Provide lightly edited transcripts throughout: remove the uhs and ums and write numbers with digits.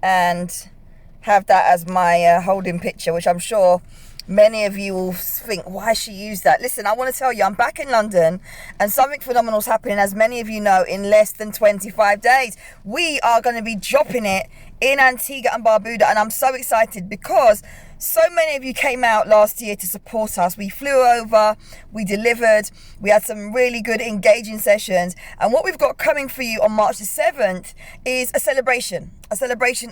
and have that as my holding picture, which I'm sure many of you will think, why she used that? Listen, I want to tell you, I'm back in London and something phenomenal is happening, as many of you know, in less than 25 days. We are going to be dropping it in Antigua and Barbuda, and I'm so excited because so many of you came out last year to support us. We flew over, we delivered, we had some really good engaging sessions, and what we've got coming for you on March the 7th is a celebration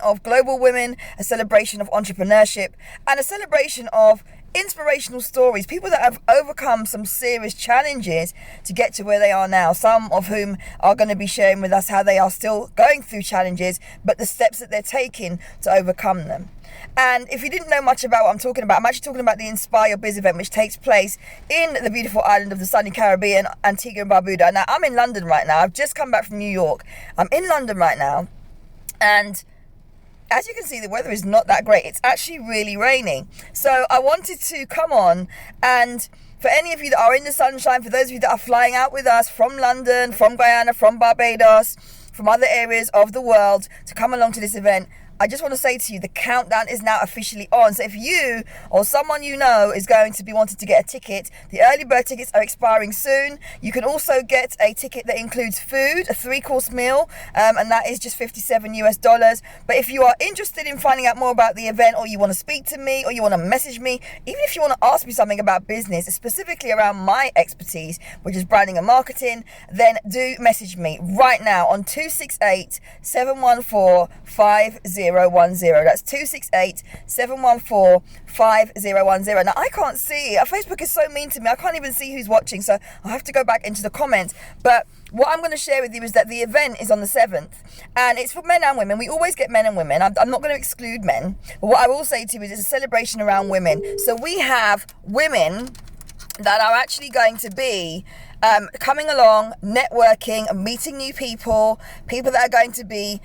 of global women, a celebration of entrepreneurship, and a celebration of inspirational stories, people that have overcome some serious challenges to get to where they are now, some of whom are going to be sharing with us how they are still going through challenges, but the steps that they're taking to overcome them. And if you didn't know much about what I'm talking about, I'm actually talking about the InspireUrbiz event, which takes place in the beautiful island of the sunny Caribbean, Antigua and Barbuda. Now, I'm in London right now. I've just come back from New York. I'm in London right now, and as you can see, the weather is not that great. It's actually really raining. So I wanted to come on, and for any of you that are in the sunshine, for those of you that are flying out with us from London, from Guyana, from Barbados, from other areas of the world to come along to this event, I just want to say to you, the countdown is now officially on. So if you or someone you know is going to be wanting to get a ticket, the early bird tickets are expiring soon. You can also get a ticket that includes food, a 3-course meal, and that is just $57. But if you are interested in finding out more about the event, or you want to speak to me, or you want to message me, even if you want to ask me something about business, specifically around my expertise, which is branding and marketing, then do message me right now on 268-714-5010. That's 268-714-5010. Now, I can't see. Facebook is so mean to me. I can't even see who's watching, so I have to go back into the comments. But what I'm going to share with you is that the event is on the 7th, and it's for men and women. We always get men and women. I'm not going to exclude men. But what I will say to you is it's a celebration around women. So we have women that are actually going to be coming along, networking, meeting new people that are going to be,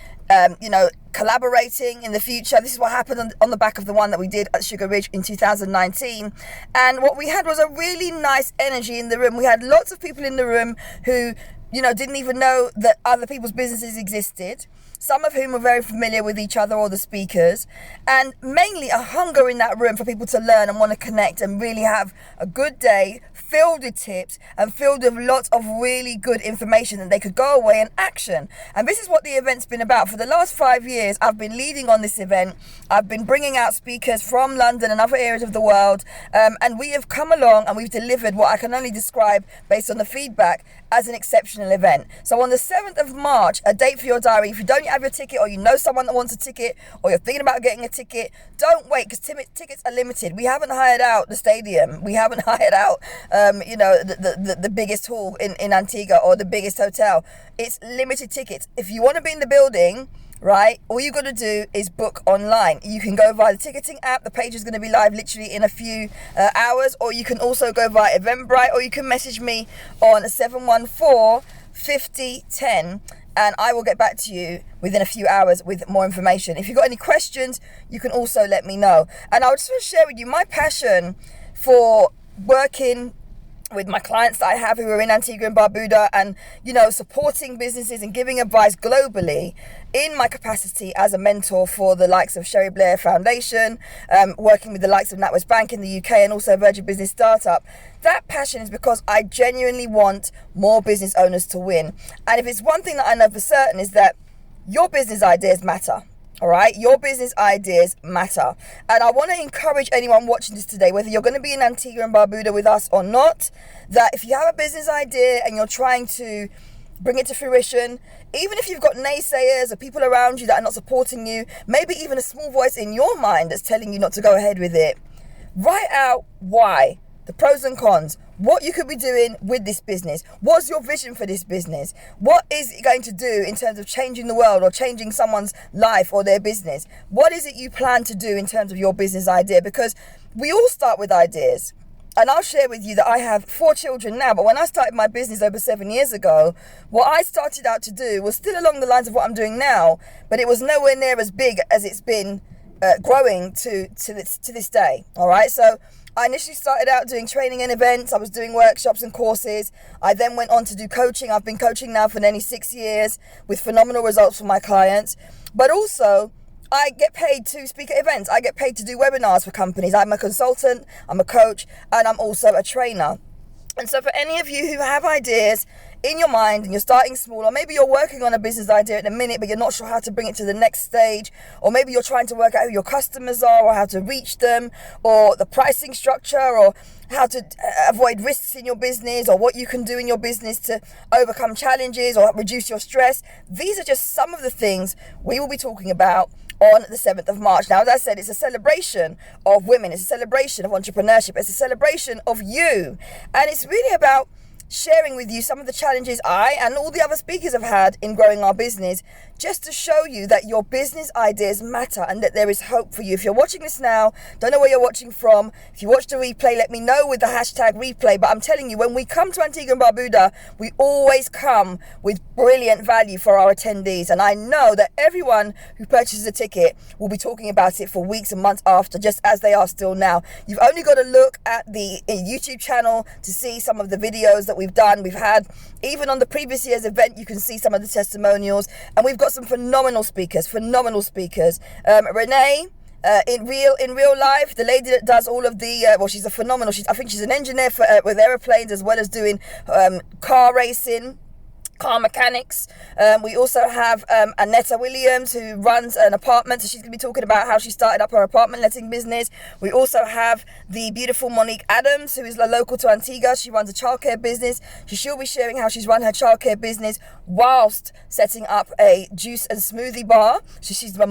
collaborating in the future. This is what happened on the back of the one that we did at Sugar Ridge in 2019. And what we had was a really nice energy in the room. We had lots of people in the room who, didn't even know that other people's businesses existed. Some of whom were very familiar with each other or the speakers, and mainly a hunger in that room for people to learn and want to connect and really have a good day filled with tips and filled with lots of really good information that they could go away and action. And this is what the event's been about. For the last 5 years, I've been leading on this event. I've been bringing out speakers from London and other areas of the world, and we have come along and we've delivered what I can only describe based on the feedback as an exceptional event. So on the 7th of March, a date for your diary. If you don't have your ticket, or you know someone that wants a ticket, or you're thinking about getting a ticket, don't wait, because tickets are limited. We haven't hired out the stadium. We haven't hired out, the biggest hall in Antigua or the biggest hotel. It's limited tickets. If you want to be in the building, right, all you got to do is book online. You can go via the ticketing app. The page is going to be live literally in a few hours, or you can also go via Eventbrite, or you can message me on 714-5010, and I will get back to you within a few hours with more information. If you've got any questions, you can also let me know. And I just want to share with you my passion for working with my clients that I have who are in Antigua and Barbuda, and supporting businesses and giving advice globally in my capacity as a mentor for the likes of Sherry Blair Foundation, working with the likes of NatWest Bank in the UK, and also Virgin Business Startup. That passion is because I genuinely want more business owners to win. And if it's one thing that I know for certain, is that your business ideas matter. All right, your business ideas matter. And I want to encourage anyone watching this today, whether you're going to be in Antigua and Barbuda with us or not, that if you have a business idea and you're trying to bring it to fruition, even if you've got naysayers or people around you that are not supporting you, maybe even a small voice in your mind that's telling you not to go ahead with it, write out why, the pros and cons, what you could be doing with this business. What's your vision for this business? What is it going to do in terms of changing the world or changing someone's life or their business? What is it you plan to do in terms of your business idea? Because we all start with ideas. And I'll share with you that I have 4 children now, but when I started my business over 7 years ago, what I started out to do was still along the lines of what I'm doing now, but it was nowhere near as big as it's been growing to this day. All right, so I initially started out doing training and events. I was doing workshops and courses. I then went on to do coaching. I've been coaching now for nearly 6 years with phenomenal results for my clients. But also, I get paid to speak at events. I get paid to do webinars for companies. I'm a consultant, I'm a coach, and I'm also a trainer. And so for any of you who have ideas in your mind and you're starting small, or maybe you're working on a business idea at the minute but you're not sure how to bring it to the next stage, or maybe you're trying to work out who your customers are or how to reach them, or the pricing structure, or how to avoid risks in your business, or what you can do in your business to overcome challenges or reduce your stress. These are just some of the things we will be talking about on the 7th of March. Now, as I said, it's a celebration of women. It's a celebration of entrepreneurship. It's a celebration of you. And it's really about sharing with you some of the challenges I and all the other speakers have had in growing our business, just to show you that your business ideas matter and that there is hope for you. If you're watching this now, don't know where you're watching from. If you watch the replay, let me know with the hashtag replay. But I'm telling you, when we come to Antigua and Barbuda, we always come with brilliant value for our attendees. And I know that everyone who purchases a ticket will be talking about it for weeks and months after, just as they are still now. You've only got to look at the YouTube channel to see some of the videos that we've done. We've had, even on the previous year's event, you can see some of the testimonials, and we've got some phenomenal speakers. Renee, in real life, the lady that does all of the she's a phenomenal. I think she's an engineer for with airplanes, as well as doing car racing, car mechanics. We also have Annetta Williams, who runs an apartment, so she's going to be talking about how she started up her apartment letting business. We also have the beautiful Monique Adams, who is local to Antigua. She runs a childcare business. She'll be sharing how she's run her childcare business whilst setting up a juice and smoothie bar. So she's a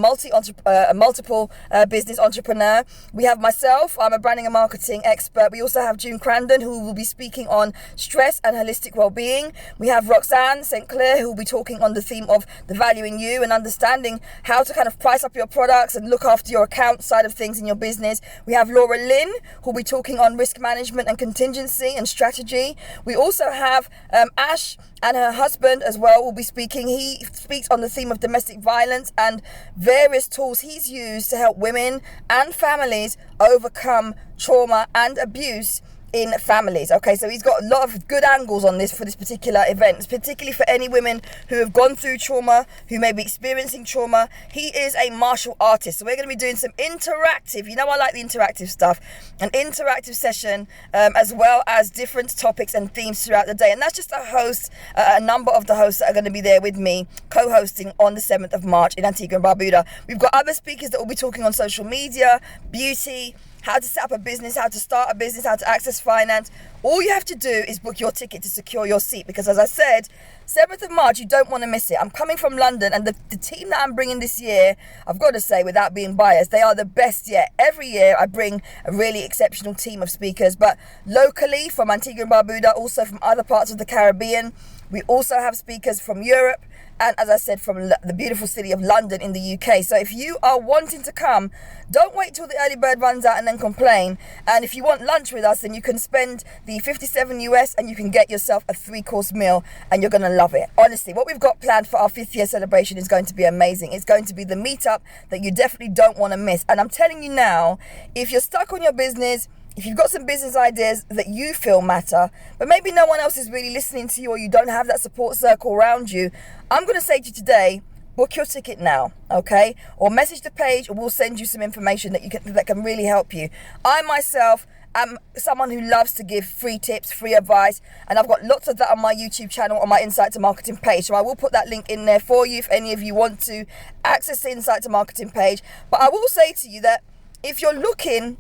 multiple business entrepreneur. We have myself. I'm a branding and marketing expert. We also have June Crandon, who will be speaking on stress and holistic well-being. We have Roxanne St. Clair, who will be talking on the theme of the value in you and understanding how to kind of price up your products and look after your account side of things in your business. We have Laura Lynn, who will be talking on risk management and contingency and strategy. We also have Ash and her husband as well will be speaking. He speaks on the theme of domestic violence and various tools he's used to help women and families overcome trauma and abuse in families. Okay, so he's got a lot of good angles on this for this particular event, particularly for any women who have gone through trauma, who may be experiencing trauma. He is a martial artist, so we're going to be doing some interactive, I like the interactive stuff, an interactive session, as well as different topics and themes throughout the day. And that's just a number of the hosts that are going to be there with me co-hosting on the 7th of March in Antigua and Barbuda. We've got other speakers that will be talking on social media, beauty, how to set up a business, how to start a business, how to access finance. All you have to do is book your ticket to secure your seat, because as I said, 7th of March, you don't want to miss it. I'm coming from London, and the team that I'm bringing this year, I've got to say, without being biased, they are the best yet. Every year I bring a really exceptional team of speakers, but locally from Antigua and Barbuda, also from other parts of the Caribbean. We also have speakers from Europe, and as I said, from the beautiful city of London in the UK. So if you are wanting to come, don't wait till the early bird runs out and then complain. And if you want lunch with us, then you can spend the $57 US and you can get yourself a 3-course meal, and you're going to love it. Honestly, what we've got planned for our 5th year celebration is going to be amazing. It's going to be the meetup that you definitely don't want to miss. And I'm telling you now, if you're stuck on your business, if you've got some business ideas that you feel matter, but maybe no one else is really listening to you, or you don't have that support circle around you, I'm going to say to you today, book your ticket now, okay? Or message the page, and we'll send you some information that can really help you. I myself am someone who loves to give free tips, free advice, and I've got lots of that on my YouTube channel, on my Insight to Marketing page. So I will put that link in there for you if any of you want to access the Insight to Marketing page. But I will say to you that if you're looking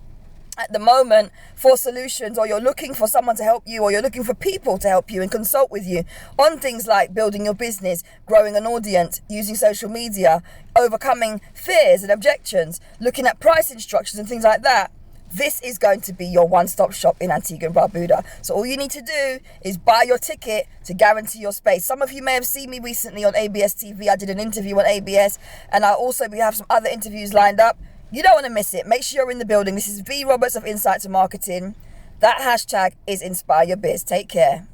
at the moment for solutions, or you're looking for someone to help you, or you're looking for people to help you and consult with you on things like building your business, growing an audience, using social media, overcoming fears and objections, looking at price instructions and things like that, this is going to be your one-stop shop in Antigua and Barbuda. So all you need to do is buy your ticket to guarantee your space. Some of you may have seen me recently on ABS TV. I did an interview on ABS, and we have some other interviews lined up. You don't want to miss it. Make sure you're in the building. This is V Roberts of Insight to Marketing. That hashtag is InspireUrbiz. Take care.